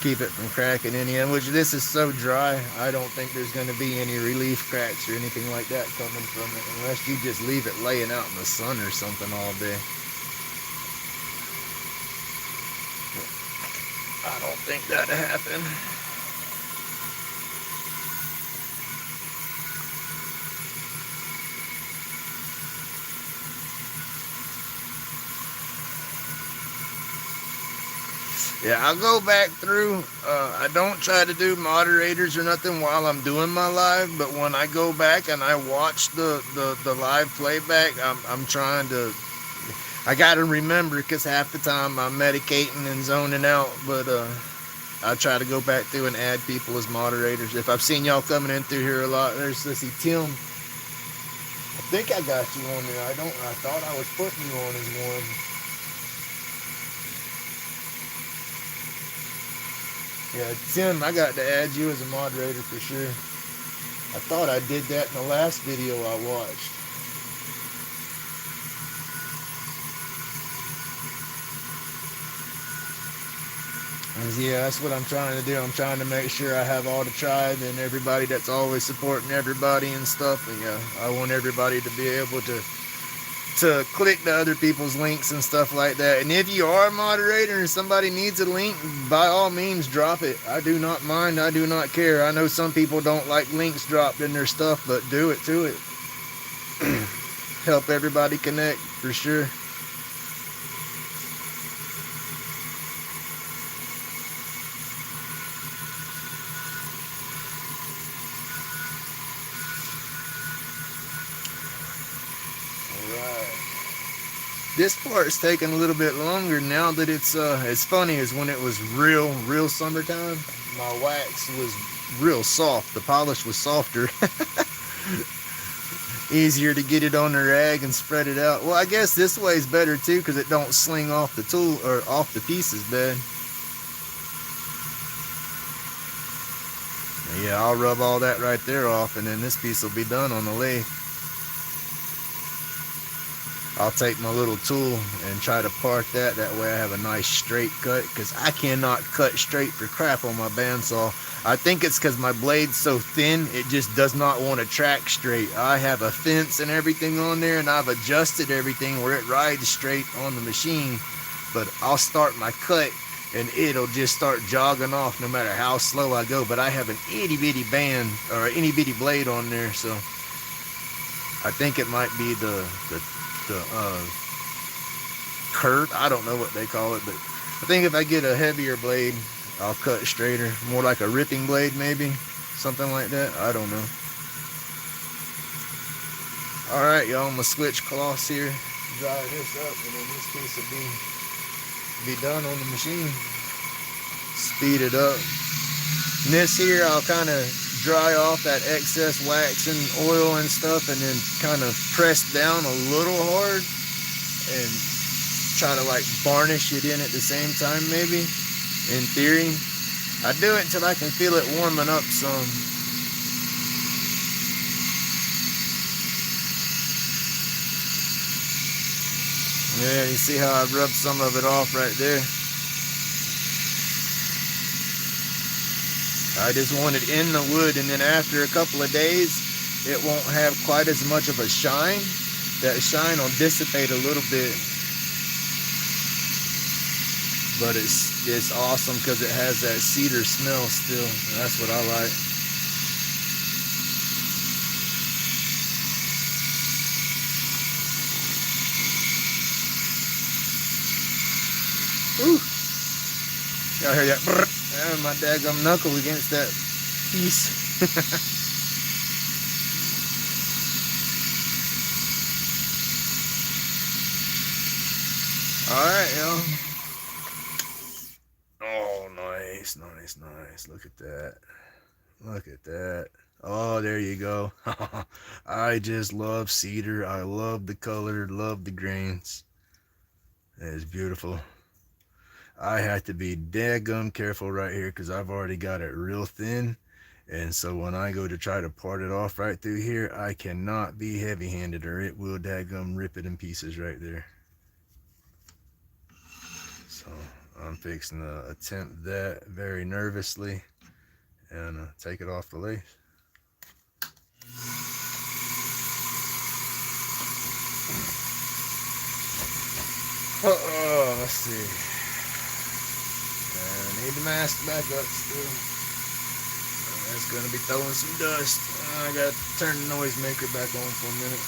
keep it from cracking any end. Which this is so dry, I don't think there's going to be any relief cracks or anything like that coming from it, unless you just leave it laying out in the sun or something all day. I don't think that'll happen. Yeah, I'll go back through. I don't try to do moderators or nothing while I'm doing my live, but when I go back and I watch the live playback, I'm trying to, I gotta remember, because half the time I'm medicating and zoning out, but I try to go back through and add people as moderators. If I've seen y'all coming in through here a lot, there's, let's see, Tim. I think I got you on there. I thought I was putting you on as one. Yeah, Tim, I got to add you as a moderator for sure. I thought I did that in the last video I watched. Yeah, that's what I'm trying to do. I'm trying to make sure I have all the tribe and everybody that's always supporting everybody and stuff. And yeah, I want everybody to be able to click the other people's links and stuff like that. And if you are a moderator and somebody needs a link, by all means drop it. I do not mind. I do not care. I know some people don't like links dropped in their stuff, but do it to it. Help everybody connect for sure. This part's taking a little bit longer now that it's funny, is when it was real summertime, my wax was real soft. The polish was softer. Easier to get it on the rag and spread it out. Well, I guess this way is better too, because it don't sling off the tool or off the pieces bad. Yeah, I'll rub all that right there off, and then this piece will be done on the lathe. I'll take my little tool and try to part that. That way I have a nice straight cut, because I cannot cut straight for crap on my bandsaw. I think it's because my blade's so thin, it just does not want to track straight. I have a fence and everything on there, and I've adjusted everything where it rides straight on the machine. But I'll start my cut and it'll just start jogging off no matter how slow I go. But I have an itty bitty band or an itty bitty blade on there, so I think it might be the curve. I don't know what they call it, but I think if I get a heavier blade, I'll cut straighter, more like a ripping blade maybe, something like that. I don't know. All right, y'all. I'm gonna switch cloths here, dry this up, and then this piece will be done on the machine. Speed it up. And this here, I'll kind of dry off that excess wax and oil and stuff, and then kind of press down a little hard and try to like varnish it in at the same time, maybe. In theory, I do it until I can feel it warming up some. Yeah, you see how I rubbed some of it off right there? I just want it in the wood, and then after a couple of days, it won't have quite as much of a shine. That shine will dissipate a little bit. But it's awesome because it has that cedar smell still. That's what I like. Woo! Y'all hear that? Brrr. My daggum knuckle against that piece. Alright, y'all. Oh, nice, nice, nice. Look at that. Look at that. Oh, there you go. I just love cedar. I love the color, love the grains. That is beautiful. I have to be daggum careful right here because I've already got it real thin. And so when I go to try to part it off right through here, I cannot be heavy-handed or it will daggum rip it in pieces right there. So I'm fixing to attempt that very nervously and take it off the lathe. Oh, let's see. I need the mask back up still. That's gonna be throwing some dust. I gotta turn the noisemaker back on for a minute.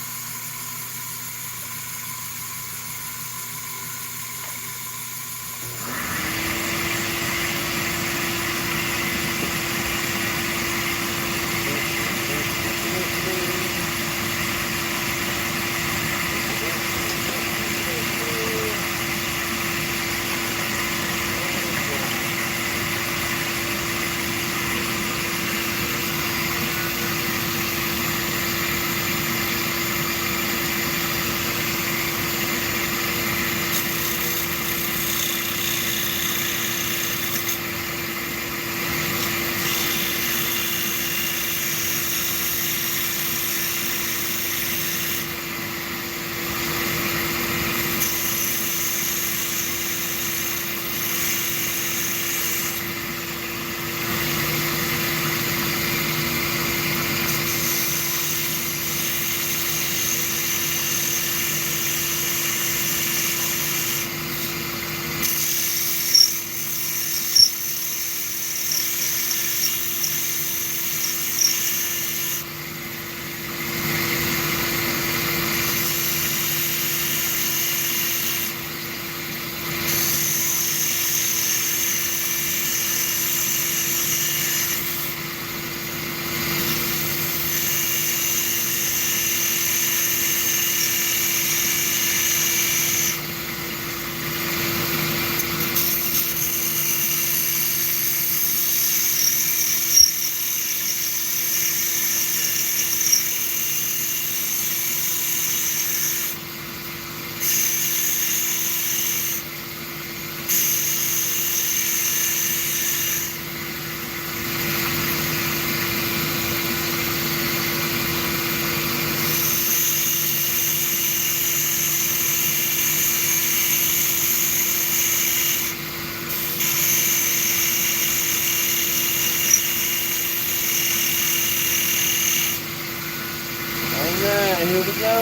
Alright, here we go.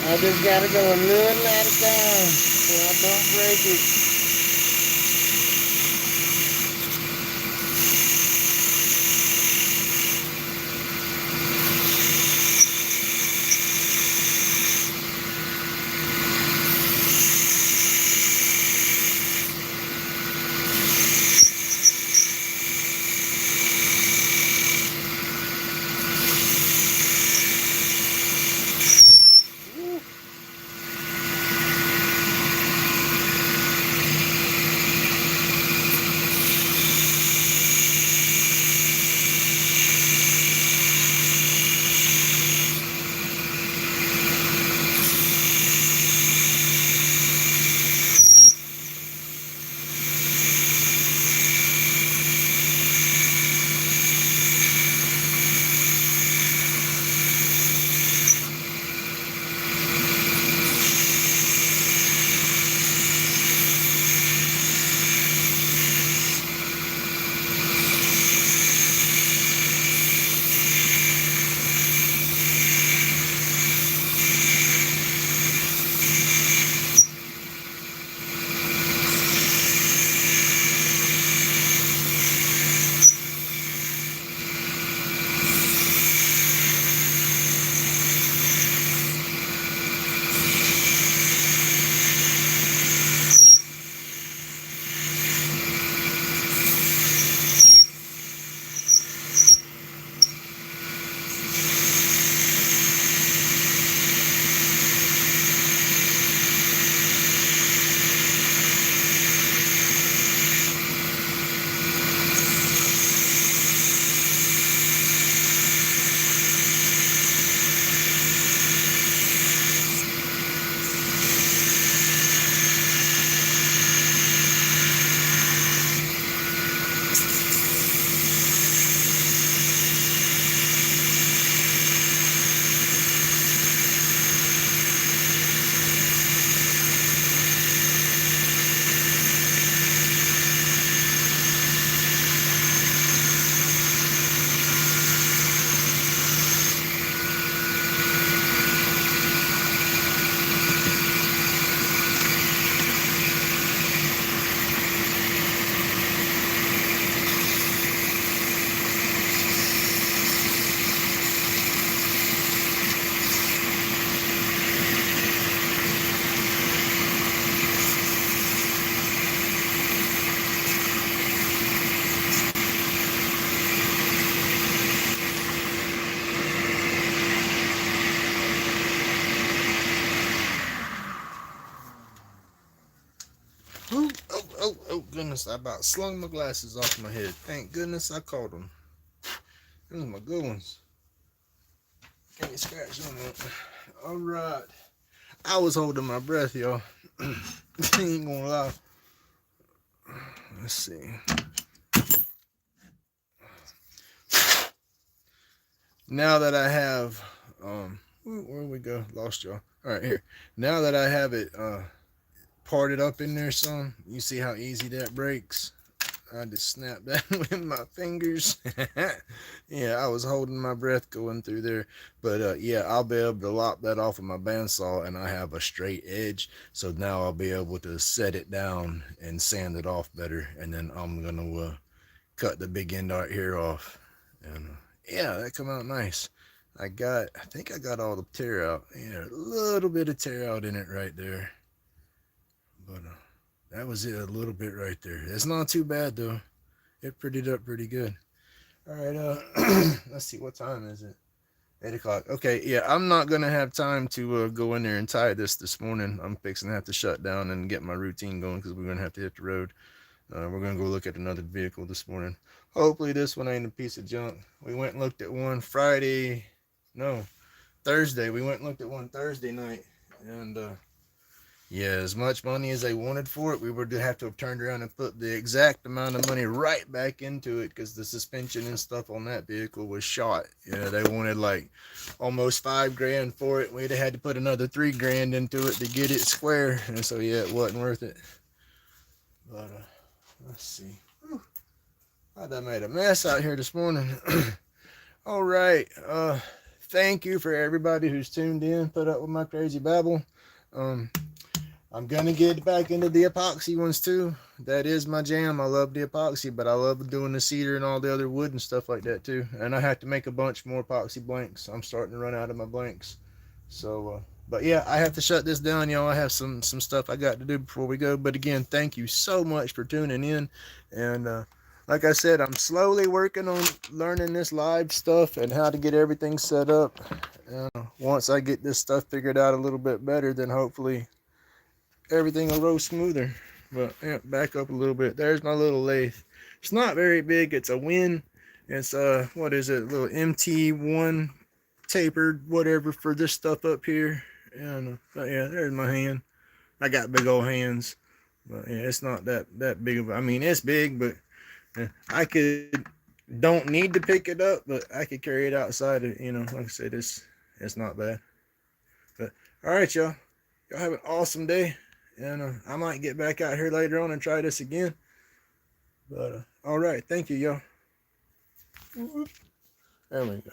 I just gotta go a little at a time so I don't break it. Oh goodness, I about slung my glasses off my head. Thank goodness I caught them. Those are my good ones. Can't scratch them up. All right. I was holding my breath, y'all. Ain't gonna lie. Let's see. Now that I have, where we go? Lost y'all. All right, here. Now that I have it parted up in there some, you see how easy that breaks? I just snapped that with my fingers. Yeah, I was holding my breath going through there. But yeah, I'll be able to lop that off of my bandsaw, and I have a straight edge. So now I'll be able to set it down and sand it off better. And then I'm going to cut the big end right here off. And yeah, that come out nice. I think I got all the tear out. Yeah, a little bit of tear out in it right there. But that was it, a little bit right there. It's not too bad though. It prettied up pretty good. All right, let's see, what time is it? 8 o'clock. Okay, yeah, I'm not gonna have time to go in there and tie this morning. I'm fixing to have to shut down and get my routine going because we're gonna have to hit the road. We're gonna go look at another vehicle this morning. Hopefully this one ain't a piece of junk. We went and looked at one Thursday. We went and looked at one Thursday night, and yeah, as much money as they wanted for it, we would have to have turned around and put the exact amount of money right back into it because the suspension and stuff on that vehicle was shot. Yeah, they wanted like almost $5,000 for it. We'd have had to put another $3,000 into it to get it square, and so yeah, it wasn't worth it. But let's see. Whew. I done made a mess out here this morning. All right. Thank you for everybody who's tuned in, put up with my crazy babble. I'm gonna get back into the epoxy ones too. That is my jam. I love the epoxy, but I love doing the cedar and all the other wood and stuff like that too. And I have to make a bunch more epoxy blanks. I'm starting to run out of my blanks. So, but yeah, I have to shut this down, y'all. I have some stuff I got to do before we go. But again, thank you so much for tuning in. And like I said, I'm slowly working on learning this live stuff and how to get everything set up. Once I get this stuff figured out a little bit better, then hopefully everything will roll smoother. But yeah, back up a little bit. There's my little lathe. It's not very big. It's a Win. It's what is it? A little MT1 tapered whatever for this stuff up here. And yeah, there's my hand. I got big old hands. But yeah, it's not that big of. I mean, it's big, but I don't need to pick it up, but I could carry it outside. Like I said, it's not bad. But all right, y'all. Y'all have an awesome day. And I might get back out here later on and try this again. But all right, thank you, y'all. There we go.